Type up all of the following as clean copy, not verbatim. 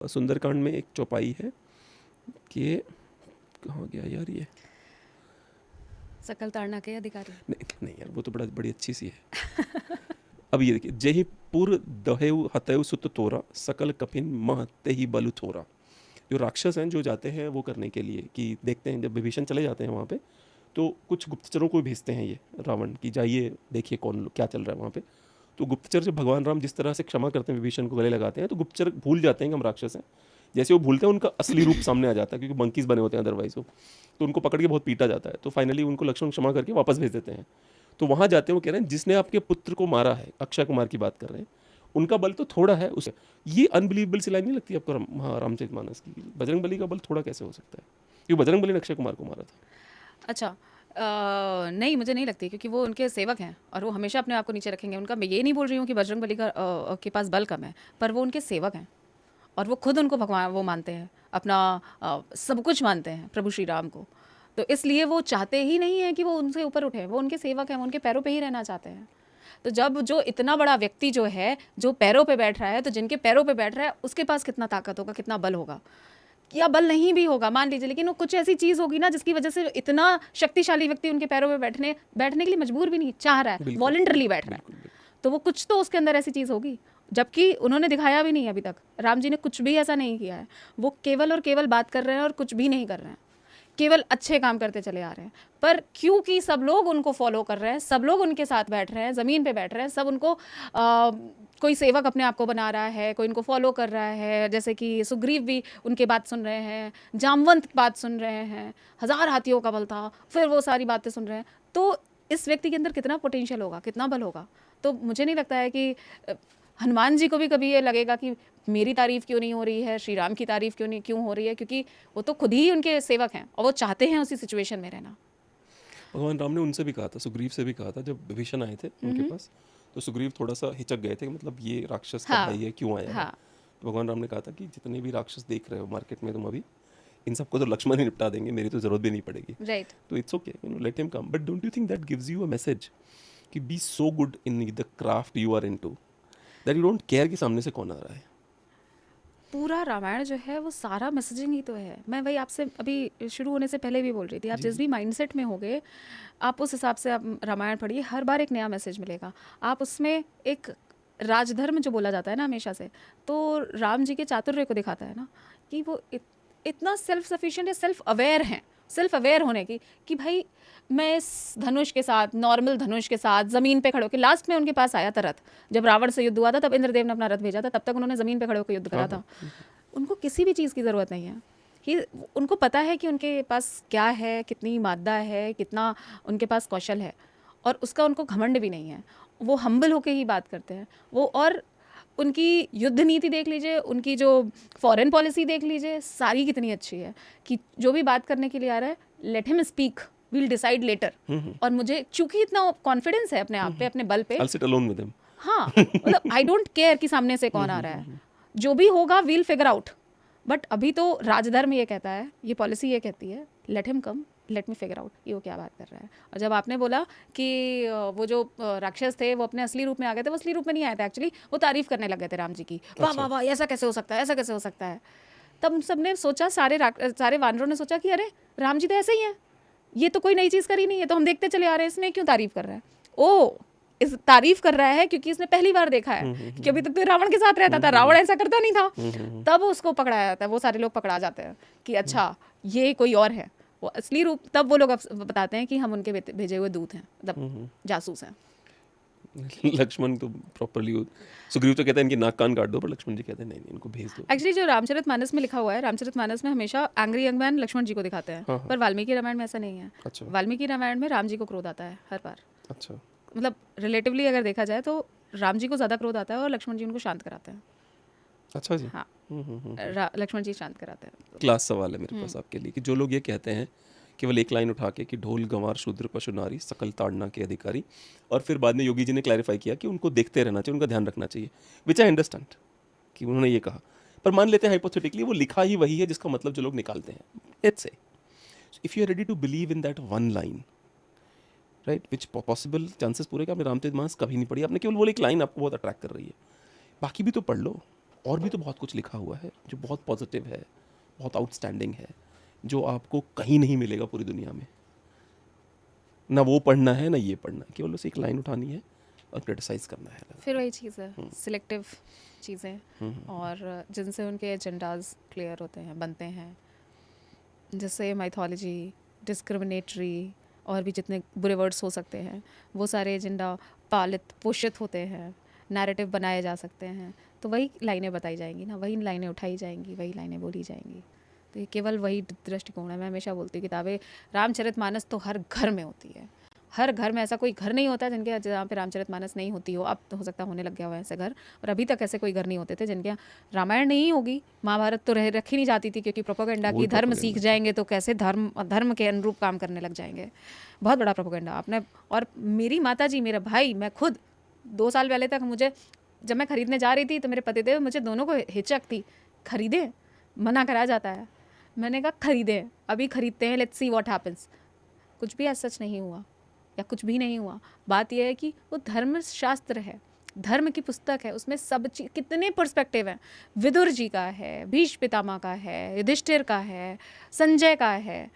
सुंदरकांड में एक चौपाई है कि कहाँ गया यार ये, सकल ताड़ना के अधिकारी। नहीं नहीं यार वो तो बड़ी अच्छी सी है। अब ये देखिए, जेहि पुर दहेउ हतयु सुत तोरा सकल कपिन मह तेहि बलु थोरा। जो राक्षस हैं जो जाते हैं वो करने के लिए कि देखते हैं, जब विभीषण चले जाते हैं वहाँ पे तो कुछ गुप्तचरों को भेजते हैं ये रावण कि जाइए देखिए कौन क्या चल रहा है वहाँ पे। तो गुप्तचर जब भगवान राम जिस तरह से क्षमा करते हैं विभीषण को गले लगाते हैं तो गुप्तचर भूल जाते हैं कि हम राक्षस हैं। जैसे वो भूलते हैं उनका असली रूप सामने आ जाता है क्योंकि मंकीज बने होते हैं अदरवाइज वो, तो उनको पकड़ के बहुत पीटा जाता है। तो फाइनली उनको लक्ष्मण क्षमा करके वापस भेज देते हैं। तो वहाँ जाते हैं, वो कह रहे हैं जिसने आपके पुत्र को मारा है, अक्षय कुमार की बात कर रहे हैं, उनका बल तो थोड़ा है उसे। ये अनबिलीवेबल सी लाइन नहीं लगती आपको हाँ रामचरितमानस की, बजरंग बली का बल थोड़ा कैसे हो सकता है, क्योंकि बजरंग बली ने अक्षय कुमार को मारा था। अच्छा, नहीं मुझे नहीं लगती, क्योंकि वो उनके सेवक हैं और वो हमेशा अपने आप को नीचे रखेंगे। उनका, मैं ये नहीं बोल रही हूँ कि बजरंग बली का के पास बल कम है, पर वो उनके सेवक हैं और वो खुद उनको भगवान वो मानते हैं, अपना सब कुछ मानते हैं प्रभु श्री राम को। तो इसलिए वो चाहते ही नहीं है कि वो उनसे ऊपर उठे। वो उनके सेवक हैं, वो उनके पैरों पे ही रहना चाहते हैं। तो जब जो इतना बड़ा व्यक्ति जो है जो पैरों पे बैठ रहा है, तो जिनके पैरों पे बैठ रहा है उसके पास कितना ताकत होगा, कितना बल होगा, या बल नहीं भी होगा मान लीजिए, लेकिन वो कुछ ऐसी चीज़ होगी ना जिसकी वजह से इतना शक्तिशाली व्यक्ति उनके पैरों पे बैठने बैठने के लिए मजबूर भी नहीं, चाह रहा है, वॉलंटरली बैठ रहा है। तो वो कुछ तो उसके अंदर ऐसी चीज़ होगी, जबकि उन्होंने दिखाया भी नहीं है अभी तक। राम जी ने कुछ भी ऐसा नहीं किया है। वो केवल और केवल बात कर रहे हैं और कुछ भी नहीं कर रहे हैं, केवल अच्छे काम करते चले आ रहे हैं। पर क्योंकि सब लोग उनको फॉलो कर रहे हैं, सब लोग उनके साथ बैठ रहे हैं, ज़मीन पे बैठ रहे हैं, सब उनको कोई सेवक अपने आप को बना रहा है, कोई उनको फॉलो कर रहा है। जैसे कि सुग्रीव भी उनके बात सुन रहे हैं, जामवंत बात सुन रहे हैं, 1000 हाथियों का बल था, फिर वो सारी बातें सुन रहे हैं। तो इस व्यक्ति के अंदर कितना पोटेंशियल होगा, कितना बल होगा। तो मुझे नहीं लगता है कि हनुमान जी को भी कभी ये लगेगा कि मेरी तारीफ़ क्यों नहीं हो रही है, श्री राम की तारीफ़ क्यों हो रही है, क्योंकि वो तो खुद ही उनके सेवक हैं और वो चाहते हैं उसी सिचुएशन में रहना। भगवान राम ने उनसे भी कहा था, सुग्रीव से भी कहा था, जब विभीषण आए थे उनके पास तो सुग्रीव थोड़ा सा हिचक गए थे कि मतलब ये राक्षस का भाई है, क्यों आया है। तो भगवान राम ने कहा था कि जितने भी राक्षस देख रहे हो मार्केट में तुम अभी, इन सबको तो लक्ष्मण ही निपटा देंगे, मेरी तो जरूरत भी नहीं पड़ेगी। राइट। तो it's okay, let him come, but don't you think that gives you a message कि be so good in the craft you are into that you don't care कि सामने से कौन आ रहा है। पूरा रामायण जो है वो सारा मैसेजिंग ही तो है। मैं वही आपसे अभी शुरू होने से पहले भी बोल रही थी, आप जिस भी माइंडसेट में होगे आप उस हिसाब से आप रामायण पढ़िए, हर बार एक नया मैसेज मिलेगा। आप उसमें एक राजधर्म जो बोला जाता है ना हमेशा से, तो राम जी के चातुर्य को दिखाता है ना, कि वो इतना सेल्फ सफिशिएंट या सेल्फ अवेयर हैं, सेल्फ अवेयर होने की, कि भाई मैं इस धनुष के साथ, नॉर्मल धनुष के साथ ज़मीन पे खड़े होकर, लास्ट में उनके पास आया था रथ, जब रावण से युद्ध हुआ था तब इंद्रदेव ने अपना रथ भेजा था, तब तक उन्होंने ज़मीन पे खड़े होकर युद्ध करा था। उनको किसी भी चीज़ की ज़रूरत नहीं है कि उनको पता है कि उनके पास क्या है, कितनी मादा है, कितना उनके पास कौशल है, और उसका उनको घमंड भी नहीं है। वो हम्बल होके ही बात करते हैं वो। और उनकी युद्ध नीति देख लीजिए, उनकी जो फॉरेन पॉलिसी देख लीजिए, सारी कितनी अच्छी है कि जो भी बात करने के लिए आ रहा है, let him speak, we'll decide later. और मुझे चूंकि इतना कॉन्फिडेंस है अपने आप पे, अपने बल पे, I'll sit alone with him. हाँ मतलब आई डोंट केयर कि सामने से कौन आ रहा है, जो भी होगा वील फिगर आउट। बट अभी तो राजधर्म ये कहता है, ये पॉलिसी ये कहती है, लेट हिम कम, लेट मी फिगर आउट ये वो क्या बात कर रहा है। और जब आपने बोला कि वो जो राक्षस थे वो अपने असली रूप में आ गए थे, वो असली रूप में नहीं आए थे एक्चुअली, वो तारीफ करने लग गए थे राम जी की, वाह वाह वाह ऐसा कैसे हो सकता है, ऐसा कैसे हो सकता है। तब सबने सोचा, सारे वानरों ने सोचा कि अरे राम जी तो ऐसे ही हैं, ये तो कोई नई चीज़ करी नहीं है, तो हम देखते चले आ रहे हैं, इसमें क्यों तारीफ कर रहा है। ओ, इस तारीफ कर रहा है क्योंकि इसने पहली बार देखा है, क्योंकि अभी तक तो रावण के साथ रहता था, रावण ऐसा करता नहीं था। तब उसको पकड़ाया जाता है, वो सारे लोग पकड़ा जाते हैं कि अच्छा ये कोई और है, वो असली रूप। तब वो लोग बताते हैं कि हम उनके भेजे हुए दूत हैं, मतलब जासूस हैं। लक्ष्मण तो प्रॉपर्ली, सुग्रीव तो कहते हैं इनकी नाक कान काट दो, पर लक्ष्मण जी कहते हैं नहीं इनको भेज दो। एक्चुअली जो रामचरितमानस में लिखा हुआ है, रामचरितमानस में हमेशा एंग्री यंग मैन लक्ष्मण जी को दिखाते हैं, पर वाल्मीकि रामायण में ऐसा नहीं है। अच्छा। वाल्मीकि रामायण में राम जी को क्रोध आता है हर बार। अच्छा, मतलब रिलेटिवली अगर देखा जाए तो राम जी को ज़्यादा क्रोध आता है और लक्ष्मण जी उनको शांत कराते हैं। अच्छा जी। हाँ, लक्ष्मण जी शांत कराते हैं। क्लास सवाल है मेरे पास आपके लिए कि जो लोग ये कहते हैं केवल एक लाइन उठा के कि ढोल गंवार शूद्र पशु नारी सकल ताड़ना के अधिकारी, और फिर बाद में योगी जी ने क्लैरिफाई किया कि उनको देखते रहना चाहिए, उनका ध्यान रखना चाहिए, विच आई अंडरस्टैंड कि उन्होंने ये कहा, पर मान लेते हैं हाइपोथेटिकली वो लिखा ही वही है जिसका मतलब जो लोग निकालते हैं। Let's see if you are ready to believe in that one line, right, which possible chances पूरे का आपने रामचरितमानस कभी नहीं पढ़ी, आपने केवल वो एक लाइन आपको बहुत अट्रैक्ट कर रही है, बाकी भी तो पढ़ लो। और भी तो बहुत कुछ लिखा हुआ है जो बहुत पॉजिटिव है, बहुत आउटस्टैंडिंग है, जो आपको कहीं नहीं मिलेगा पूरी दुनिया में। ना वो पढ़ना है ना ये पढ़ना है, केवल बस एक लाइन उठानी है और क्रिटिसाइज करना है। फिर वही चीज़ है, सिलेक्टिव चीज़ें, और जिनसे उनके एजेंडाज क्लियर होते हैं, बनते हैं, जैसे माइथोलॉजी, डिस्क्रिमिनेटरी, और भी जितने बुरे वर्ड्स हो सकते हैं, वो सारे एजेंडा पालित पोषित होते हैं, नैरेटिव बनाए जा सकते हैं, तो वही लाइनें बताई जाएंगी ना, वही लाइनें उठाई जाएंगी, वही लाइनें बोली जाएंगी। तो ये केवल वही दृष्टिकोण है। मैं हमेशा बोलती हूँ किताबें, रामचरितमानस तो हर घर में होती है, हर घर में। ऐसा कोई घर नहीं होता जिनके जहाँ पे रामचरितमानस नहीं होती हो। अब तो हो सकता है होने लग गया हो ऐसे घर, और अभी तक ऐसे कोई घर नहीं होते थे जिनके यहाँ रामायण नहीं होगी। महाभारत तो रखी नहीं जाती थी, क्योंकि प्रोपेगेंडा की, धर्म सीख जाएंगे तो कैसे धर्म के अनुरूप काम करने लग जाएंगे। बहुत बड़ा प्रोपेगेंडा आपने। और मेरी माता जी, मेरा भाई, मैं खुद 2 साल पहले तक, मुझे जब मैं खरीदने जा रही थी तो मेरे पतिदेव, मुझे दोनों को हिचक थी, खरीदें, मना करा जाता है। मैंने कहा खरीदें, अभी खरीदते हैं, लेट्स सी व्हाट हैपेंस। कुछ भी ऐसा सच नहीं हुआ, या कुछ भी नहीं हुआ। बात यह है कि वो धर्मशास्त्र है, धर्म की पुस्तक है, उसमें सब चीज, कितने पर्सपेक्टिव हैं। विदुर जी का है, भीष्म पितामह का है, युधिष्ठिर का है, संजय का है,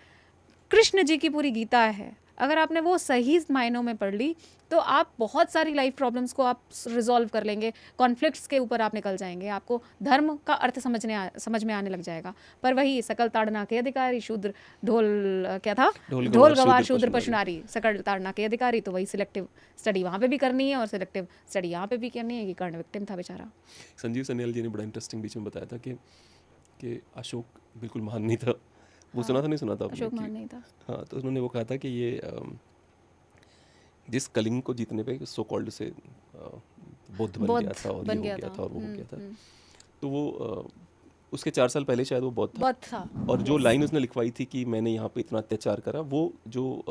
कृष्ण जी की पूरी गीता है। अगर आपने वो सही मायनों में पढ़ ली तो आप बहुत सारी लाइफ प्रॉब्लम्स को आप रिजॉल्व कर लेंगे, कॉन्फ्लिक्ट्स के ऊपर आप निकल जाएंगे, आपको धर्म का अर्थ समझ में आने लग जाएगा। पर वही सकल ताड़ना के अधिकारी शूद्र, क्या था, ढोल गवार शूद्र पशु नारी, सकल ताड़ना के अधिकारी। तो वही सिलेक्टिव स्टडी वहाँ पे भी करनी है और सिलेक्टिव स्टडी यहाँ पे भी करनी है। कि कर्ण विक्टिम था बेचारा। संजीव सन्याल जी ने बड़ा इंटरेस्टिंग बीच में बताया था कि अशोक बिल्कुल महान नहीं था। वो सुना था, नहीं सुना था आपने? अशोक महान नहीं था। हाँ, तो उन्होंने वो कहा था कि ये जिस कलिंग को जीतने पे सो कॉल्ड से बौद्ध बन गया था, और ये हो गया था और वो हो गया था, तो वो उसके 4 साल पहले शायद वो बौद्ध था। और जो लाइन उसने लिखवाई थी कि मैंने यहाँ पे इतना अत्याचार करा, वो जो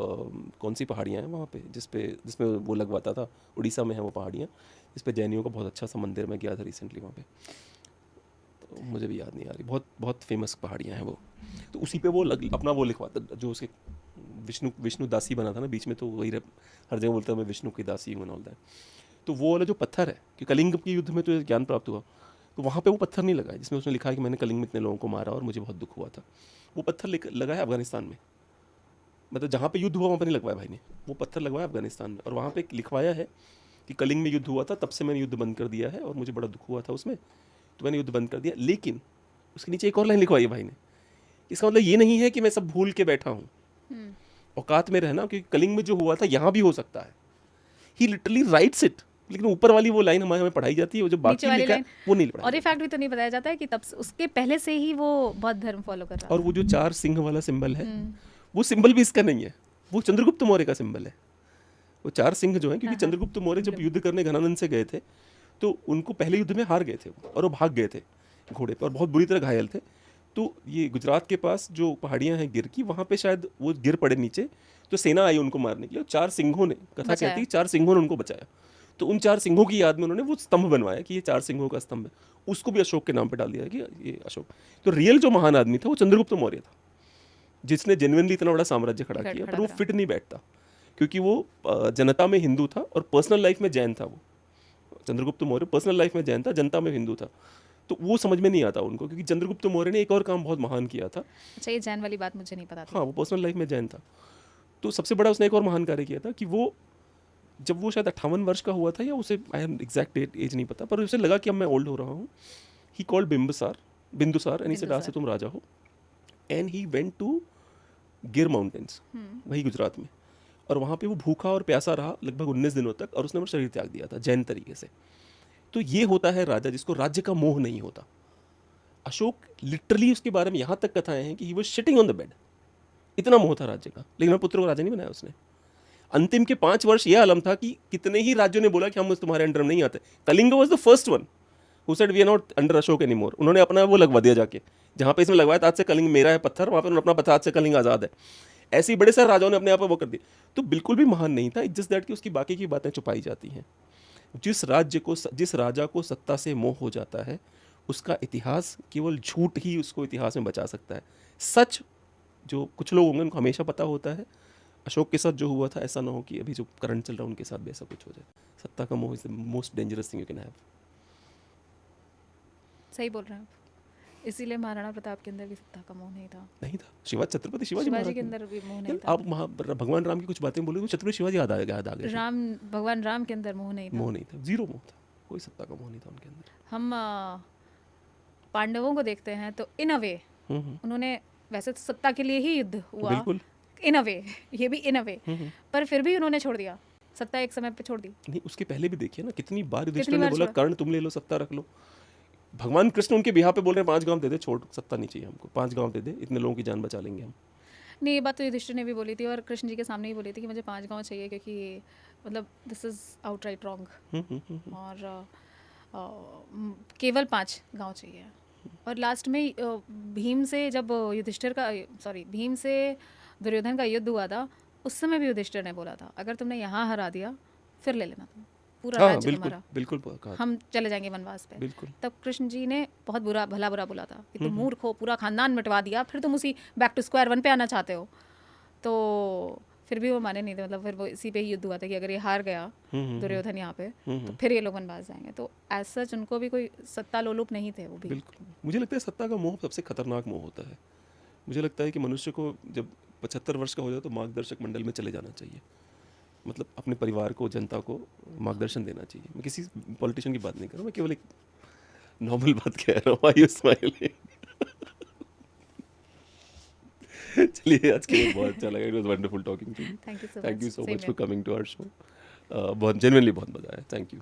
कौन सी पहाड़ियाँ हैं वहाँ पे जिसमें वो लगवाता था, उड़ीसा में है वो पहाड़ियाँ, जिस पे जैनियों का बहुत अच्छा सा मंदिर, मैं गया था रिसेंटली वहाँ पे, तो मुझे भी याद नहीं आ रही, बहुत बहुत फेमस पहाड़ियाँ हैं वो। तो उसी पे वो अपना वो लिखवाता, जो उसके विष्णु दासी बना था ना बीच में, तो वही हर जगह बोलता है मैं विष्णु की दासी हूँ, बोलता है। तो वो वाला जो पत्थर है कि कलिंग के युद्ध में तो ज्ञान प्राप्त हुआ, तो वहाँ पे वो पत्थर नहीं लगा है जिसमें उसने लिखा है कि मैंने कलिंग में इतने लोगों को मारा और मुझे बहुत दुख हुआ था। वो पत्थर लगा है अफगानिस्तान में, मतलब जहाँ पे युद्ध हुआ वहाँ पर नहीं लगवाया भाई ने, वो पत्थर लगवाया अफगानिस्तान में, और वहाँ पे लिखवाया है कि कलिंग में युद्ध हुआ था, तब से मैंने युद्ध बंद कर दिया है और मुझे बड़ा दुख हुआ था उसमें, तो मैंने युद्ध बंद कर दिया। लेकिन उसके नीचे एक और लाइन लिखवाई है भाई ने, इसका मतलब ये नहीं है कि मैं सब भूल के बैठा हूँ, औकात में रहना, क्योंकि कलिंग में जो हुआ था यहाँ भी हो सकता है। ही लिटरली राइट्स इट, लेकिन ऊपर वाली वो लाइन हमें पढ़ाई जाती है, वो जो बाकी लिखा है वो नहीं पढ़ाई। और ये फैक्ट भी तो नहीं बताया जाता है कि तब उसके पहले से ही वो बौद्ध धर्म फॉलो कर रहा था। और वो जो 4 सिंह वाला सिंबल है, वो सिंबल भी इसका नहीं है, वो चंद्रगुप्त मौर्य का सिंबल है। वो 4 सिंह जो है, क्योंकि चंद्रगुप्त मौर्य जब युद्ध करने घनानंद से गए थे, तो उनको पहले युद्ध में हार गए थे और वो भाग गए थे घोड़े पर और बहुत बुरी तरह घायल थे। तो ये गुजरात के पास जो पहाड़ियाँ हैं गिर की, वहाँ पे शायद वो गिर पड़े नीचे, तो सेना आई उनको मारने के लिए, 4 सिंहों ने, कथा कहती है 4 सिंहों ने उनको बचाया। तो उन 4 सिंहों की याद में उन्होंने वो स्तंभ बनवाया कि ये 4 सिंहों का स्तंभ है, उसको भी अशोक के नाम पे डाल दिया कि ये अशोक। तो रियल जो महान आदमी था वो चंद्रगुप्त मौर्य था, जिसने जेन्युइनली इतना बड़ा साम्राज्य खड़ा किया, पर वो फिट नहीं बैठता क्योंकि वो जनता में हिंदू था और पर्सनल लाइफ में जैन था। वो चंद्रगुप्त मौर्य पर्सनल लाइफ में जैन था, जनता में हिंदू था, तो वो समझ में नहीं आता उनको, क्योंकि चंद्रगुप्त मौर्य ने एक और काम बहुत महान किया था। अच्छा, ये जैन वाली बात मुझे नहीं पता थी। हाँ, वो पर्सनल लाइफ में जैन था, तो सबसे बड़ा उसने एक और महान कार्य किया था कि वो जब वो शायद 58 वर्ष का हुआ था, या उसे आई एम एग्जैक्ट एज नहीं पता, पर उसे लगा कि अब मैं ओल्ड हो रहा हूँ। He called Bindusar and he said आज से तुम राजा हो, and he went to Gir mountains, वही गुजरात में, और वहाँ पे वो भूखा और प्यासा रहा लगभग 19 दिनों तक, और उसने अपना शरीर त्याग दिया था जैन तरीके से। तो ये होता है राजा जिसको राज्य का मोह नहीं होता। अशोक लिटरली, उसके बारे में यहाँ तक कथाएं हैं कि he was sitting on the bed, इतना मोह था राज्य का, लेकिन अपने पुत्र को राजा नहीं बनाया उसने। अंतिम के 5 वर्ष यह आलम था कि कितने ही राज्यों ने बोला कि हम तुम्हारे अंडर नहीं आते। Kalinga was the first one who said we are not under Ashoka anymore. उन्होंने अपना वो लगवा दिया जाके, जहाँ पे इसमें लगवाया था आज से कलिंग मेरा है पत्थर, वहाँ पे उन्होंने अपना पत्थर, आज से कलिंग आज़ाद है। ऐसे ही बड़े सारे राजाओं ने अपने आप वो कर दिया, तो बिल्कुल भी महान नहीं था। इट्स जस्ट दैट कि उसकी बाकी की बातें छुपाई जाती हैं। जिस राजा को सत्ता से मोह हो जाता है, उसका इतिहास केवल झूठ ही उसको इतिहास में बचा सकता है। सच जो कुछ लोग होंगे उनको हमेशा पता होता है। अशोक के साथ जो हुआ था, ऐसा ना हो कि अभी जो करंट चल रहा है उनके साथ भी ऐसा कुछ हो जाए। सत्ता का मोह is the most dangerous thing you can have. सही बोल रहे हैं आप। इसीलिए महाराणा प्रताप के अंदर भी सत्ता का मोह नहीं था, नहीं था, छत्रपति शिवाजी शिवाजी महाराज के में। अंदर भी मोह नहीं यार, था, आप भगवान राम की कुछ बातें बोले तो छत्रपति शिवाजी याद आ गए थे। भगवान राम के अंदर मोह नहीं था। मोह नहीं था, जीरो मोह था, कोई सत्ता का मोह नहीं था उनके अंदर। हम पांडवों को देखते हैं तो इन अ वे हम्म, उन्होंने, वैसे तो सत्ता के लिए ही युद्ध हुआ बिल्कुल। इन अ वे, ये भी इन अ वे, हम्म, पर फिर भी उन्होंने छोड़ दिया सत्ता, एक समय पे छोड़ दी। नहीं, उसके पहले भी देखिए ना, कितनी बार युधिष्ठिर कितनी ने बार बोला छोड़ा? कर्ण तुम ले लो, सत्ता रख लो। भगवान कृष्ण उनके बिहार पे बोल रहे हैं 5 गांव दे दे, छोड़, सत्ता नहीं चाहिए हमको, 5 गांव दे दे, इतने लोगों की जान बचा लेंगे हम। नहीं, ये बात तो युधिष्ठिर ने भी बोली थी और कृष्ण जी के सामने ही बोली थी कि मुझे 5 गांव चाहिए, क्योंकि मतलब दिस इज आउटराइट रॉन्ग, और केवल 5 गांव चाहिए। और लास्ट में भीम से जब युधिष्ठिर का, सॉरी, भीम से दुर्योधन का युद्ध हुआ था, उस समय भी युधिष्ठिर ने बोला था अगर तुमने यहाँ हरा दिया फिर ले लेना तुम, पूरा हाँ, राज्य बिल्कुल तुम्हारा, बिल्कुल कहा था, हम चले जाएंगे वनवास पे। बिल्कुल। तब कृष्ण जी ने बहुत बुरा भला बोला था कि तुम मूर्ख हो, पूरा खानदान मिटवा दिया, फिर तुम उसी बैक टू स्क्वायर वन पे आना चाहते हो। तो फिर भी वो माने नहीं थे, मतलब फिर वो इसी पे ही युद्ध हुआ था कि अगर ये हार गया दुर्योधन यहाँ पे तो फिर ये लोग वनवास जाएंगे। तो एज सच उनको भी कोई सत्ता लोलुप नहीं थे वो भी। बिल्कुल, मुझे लगता है सत्ता का मोह सबसे खतरनाक मोह होता है। मुझे लगता है कि मनुष्य को जब 75 वर्ष का हो जाए तो मार्गदर्शक मंडल में चले जाना चाहिए, मतलब अपने परिवार को, जनता को मार्गदर्शन देना चाहिए। मैं किसी पॉलिटिशियन की बात नहीं कर रहा, मैं केवल एक नॉर्मल बात कह रहा हूँ। Why you smiling? चलिए, आज के लिए बहुत अच्छा लगा, it was wonderful talking to you. Thank you so thank you much, so same much for here. Coming to our show. बहुत जेन्युइनली बहुत मजा आया, थैंक यू।